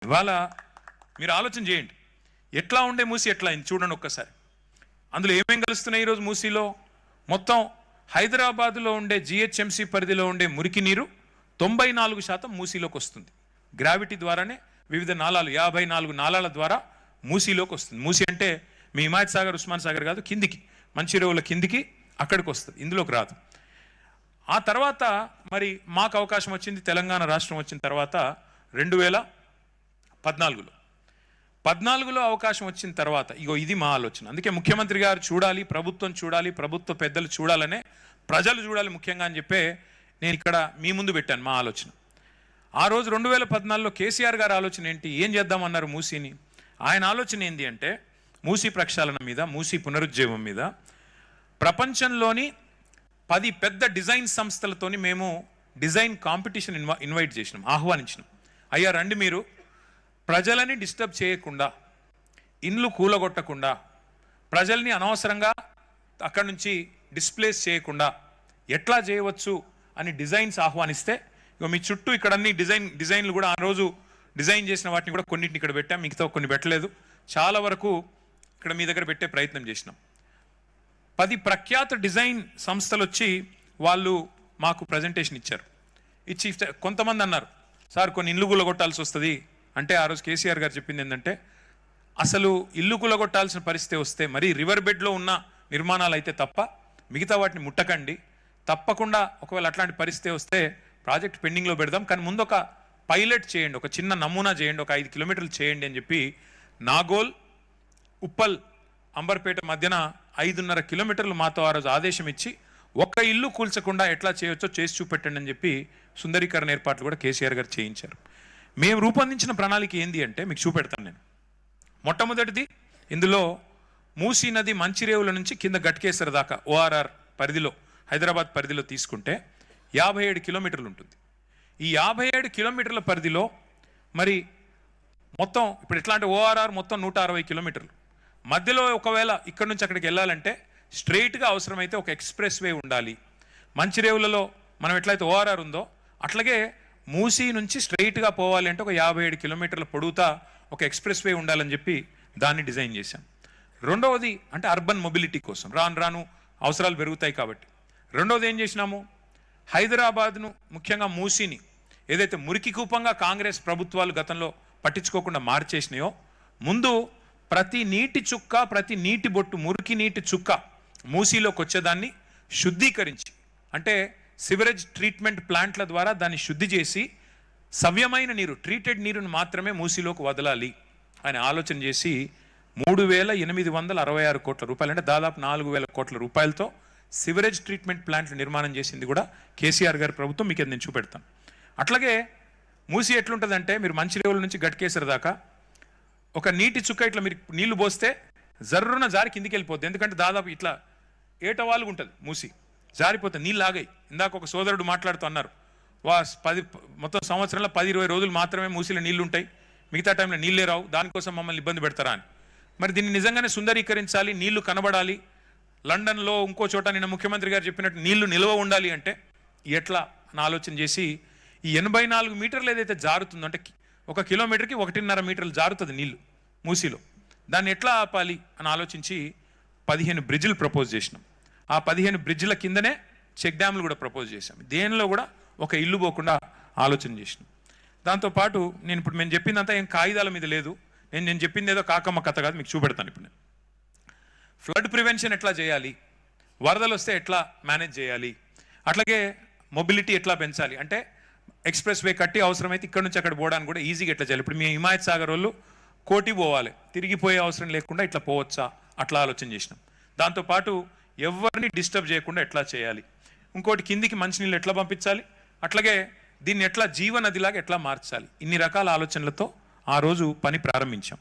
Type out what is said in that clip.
ఇవాళ మీరు ఆలోచన చేయండి, ఎట్లా ఉండే మూసి ఎట్లా అయింది చూడండి ఒక్కసారి. అందులో ఏమేం కలుస్తున్నాయి ఈరోజు మూసీలో? మొత్తం హైదరాబాద్లో ఉండే జిహెచ్ఎంసీ పరిధిలో ఉండే మురికి నీరు 94% మూసీలోకి వస్తుంది. గ్రావిటీ ద్వారానే వివిధ నాళాలు 54 నాళాల ద్వారా మూసీలోకి వస్తుంది. మూసీ అంటే మీ హిమాయత్ సాగర్, ఉస్మాన్ సాగర్ కాదు, కిందికి మంచిర్యాల కిందికి అక్కడికి వస్తుంది, ఇందులోకి రాదు. ఆ తర్వాత మరి మాకు అవకాశం వచ్చింది, తెలంగాణ రాష్ట్రం వచ్చిన తర్వాత 2014లో అవకాశం వచ్చిన తర్వాత ఇగో ఇది మా ఆలోచన. అందుకే ముఖ్యమంత్రి గారు చూడాలి, ప్రభుత్వం చూడాలి, ప్రభుత్వ పెద్దలు చూడాలనే, ప్రజలు చూడాలి ముఖ్యంగా అని చెప్పే నేను ఇక్కడ మీ ముందు పెట్టాను మా ఆలోచన. ఆ రోజు 2014లో కేసీఆర్ గారి ఆలోచన ఏంటి, ఏం చేద్దామన్నారు మూసీని? ఆయన ఆలోచన ఏంటి అంటే మూసీ ప్రక్షాళన మీద, మూసీ పునరుజ్జీవం మీద ప్రపంచంలోని 10 పెద్ద డిజైన్ సంస్థలతోని మేము డిజైన్ కాంపిటీషన్ ఇన్వైట్ చేసినాం, ఆహ్వానించినాం. అయ్యా రండి, మీరు ప్రజలని డిస్టర్బ్ చేయకుండా, ఇండ్లు కూలగొట్టకుండా, ప్రజల్ని అనవసరంగా అక్కడి నుంచి డిస్ప్లేస్ చేయకుండా ఎట్లా చేయవచ్చు అని డిజైన్స్ ఆహ్వానిస్తే ఇక మీ చుట్టూ ఇక్కడ అన్ని డిజైన్లు కూడా ఆ రోజు డిజైన్ చేసిన వాటిని కూడా కొన్నింటిని ఇక్కడ పెట్టాం, మిగతా కొన్ని పెట్టలేదు. చాలా వరకు ఇక్కడ మీ దగ్గర పెట్టే ప్రయత్నం చేసినాం. 10 ప్రఖ్యాత డిజైన్ సంస్థలు వచ్చి వాళ్ళు మాకు ప్రజెంటేషన్ ఇచ్చారు. ఇచ్చి కొంతమంది అన్నారు, సార్ కొన్ని ఇల్లు కూలగొట్టాల్సి వస్తుంది అంటే, ఆ రోజు కేసీఆర్ గారు చెప్పింది ఏంటంటే, అసలు ఇల్లు కూలగొట్టాల్సిన పరిస్థితి వస్తే మరి రివర్ బెడ్లో ఉన్న నిర్మాణాలు అయితే తప్ప మిగతా వాటిని ముట్టకండి, తప్పకుండా ఒకవేళ అట్లాంటి పరిస్థితి వస్తే ప్రాజెక్ట్ పెండింగ్లో పెడదాం, కానీ ముందు ఒక పైలట్ చేయండి, ఒక చిన్న నమూనా చేయండి, ఒక 5 కిలోమీటర్లు చేయండి అని చెప్పి నాగోల్, ఉప్పల్, అంబర్పేట మధ్యన 5.5 కిలోమీటర్లు మాతో ఆ రోజు ఆదేశం ఇచ్చి ఒక్క ఇల్లు కూల్చకుండా ఎట్లా చేయొచ్చో చేసి చూపెట్టండి అని చెప్పి సుందరీకరణ ఏర్పాట్లు కూడా కేసీఆర్ గారు చేయించారు. మేము రూపొందించిన ప్రణాళిక ఏంది అంటే మీకు చూపెడతాను నేను. మొట్టమొదటిది, ఇందులో మూసీ నది మంచిరేవుల నుంచి కింద గట్కేసర దాకా ఓఆర్ఆర్ పరిధిలో, హైదరాబాద్ పరిధిలో తీసుకుంటే 57 కిలోమీటర్లు ఉంటుంది. ఈ 57 కిలోమీటర్ల పరిధిలో మరి మొత్తం ఇప్పుడు ఎట్లా అంటే ఓఆర్ఆర్ మొత్తం 160 కిలోమీటర్లు. మధ్యలో ఒకవేళ ఇక్కడ నుంచి అక్కడికి వెళ్ళాలంటే స్ట్రైట్గా అవసరమైతే ఒక ఎక్స్ప్రెస్ వే ఉండాలి. మంచిరేవులలో మనం ఎట్లయితే ఓఆర్ఆర్ ఉందో అట్లాగే మూసీ నుంచి స్ట్రైట్గా పోవాలి అంటే ఒక 57 కిలోమీటర్ల పొడవుతా ఒక ఎక్స్ప్రెస్ వే ఉండాలని చెప్పి దాన్ని డిజైన్ చేశాం. రెండవది అంటే అర్బన్ మొబిలిటీ కోసం, రాను రాను అవసరాలు పెరుగుతాయి కాబట్టి రెండవది ఏం చేసినాము, హైదరాబాద్ను ముఖ్యంగా మూసీని ఏదైతే మురికి కూపంగా కాంగ్రెస్ ప్రభుత్వాలు గతంలో పట్టించుకోకుండా మార్చేసినాయో, ముందు ప్రతి నీటి చుక్క, ప్రతి నీటి బొట్టు, మురికి నీటి చుక్క మూసీలోకి వచ్చేదాన్ని శుద్ధీకరించి, అంటే సివరేజ్ ట్రీట్మెంట్ ప్లాంట్ల ద్వారా దాన్ని శుద్ధి చేసి సవ్యమైన నీరు, ట్రీటెడ్ నీరును మాత్రమే మూసీలోకి వదలాలి అని ఆలోచన చేసి 3,866 కోట్ల రూపాయలు, అంటే దాదాపు 4,000 కోట్ల రూపాయలతో సివరేజ్ ట్రీట్మెంట్ ప్లాంట్లు నిర్మాణం చేసింది కూడా కేసీఆర్ గారి ప్రభుత్వం. మీకు అది నేను చూపెడతాను. అట్లాగే మూసీ ఎట్లుంటుందంటే, మీరు మంచిరేవుల నుంచి గట్కేసర దాకా ఒక నీటి చుక్క ఇట్లా మీరు నీళ్లు పోస్తే జర్రున జారి కిందికి వెళ్ళిపోద్ది. ఎందుకంటే దాదాపు ఇట్లా ఏటవాలుగా ఉంటుంది మూసి, జారిపోతుంది, నీళ్ళు ఆగాయి. ఇందాక ఒక సోదరుడు మాట్లాడుతూ అన్నారు, మొత్తం సంవత్సరంలో 10-20 రోజులు మాత్రమే మూసీలో నీళ్లు ఉంటాయి, మిగతా టైంలో నీళ్ళే రావు, దానికోసం మమ్మల్ని ఇబ్బంది పెడతారా అని. మరి దీన్ని నిజంగానే సుందరీకరించాలి, నీళ్లు కనబడాలి, లండన్లో ఇంకో చోట నిన్న ముఖ్యమంత్రి గారు చెప్పినట్టు నీళ్లు నిల్వ ఉండాలి అంటే ఎట్లా అని ఆలోచన చేసి ఈ 84 మీటర్లు ఏదైతే జారుతుందో, అంటే 1 కిలోమీటర్కి 1.5 మీటర్లు జారుతుంది నీళ్లు మూసీలో, దాన్ని ఎట్లా ఆపాలి అని ఆలోచించి 15 బ్రిడ్జిలు ప్రపోజ్ చేసినాం. ఆ 15 బ్రిడ్జిల కిందనే చెక్ డ్యామ్లు కూడా ప్రపోజ్ చేశాం. దేనిలో కూడా ఒక ఇల్లు పోకుండా ఆలోచన చేసినాం. దాంతోపాటు ఇప్పుడు మేము చెప్పిందంతా ఏం కాగితాల మీద లేదు, నేను చెప్పింది ఏదో కాకమ్మ కథ కాదు, మీకు చూపెడతాను. ఇప్పుడు నేను ఫ్లడ్ ప్రివెన్షన్ ఎట్లా చేయాలి, వరదలు వస్తే ఎట్లా మేనేజ్ చేయాలి, అట్లాగే మొబిలిటీ ఎట్లా పెంచాలి, అంటే ఎక్స్ప్రెస్ వే కట్టి అవసరమైతే ఇక్కడ నుంచి అక్కడ పోవడానికి కూడా ఈజీగా ఎట్లా చేయాలి. ఇప్పుడు మీ హిమాయత్ సాగర్ వాళ్ళు కోటి పోవాలి, తిరిగిపోయే అవసరం లేకుండా ఇట్లా పోవచ్చా, అట్లా ఆలోచన చేసినాం. దాంతోపాటు ఎవరిని డిస్టర్బ్ చేయకుండా ఎట్లా చేయాలి, ఇంకోటి కిందికి మంచినీళ్ళు ఎట్లా పంపించాలి, అట్లాగే దీన్ని ఎట్లా జీవనదిలాగా ఎట్లా మార్చాలి, ఇన్ని రకాల ఆలోచనలతో ఆ రోజు పని ప్రారంభించాం.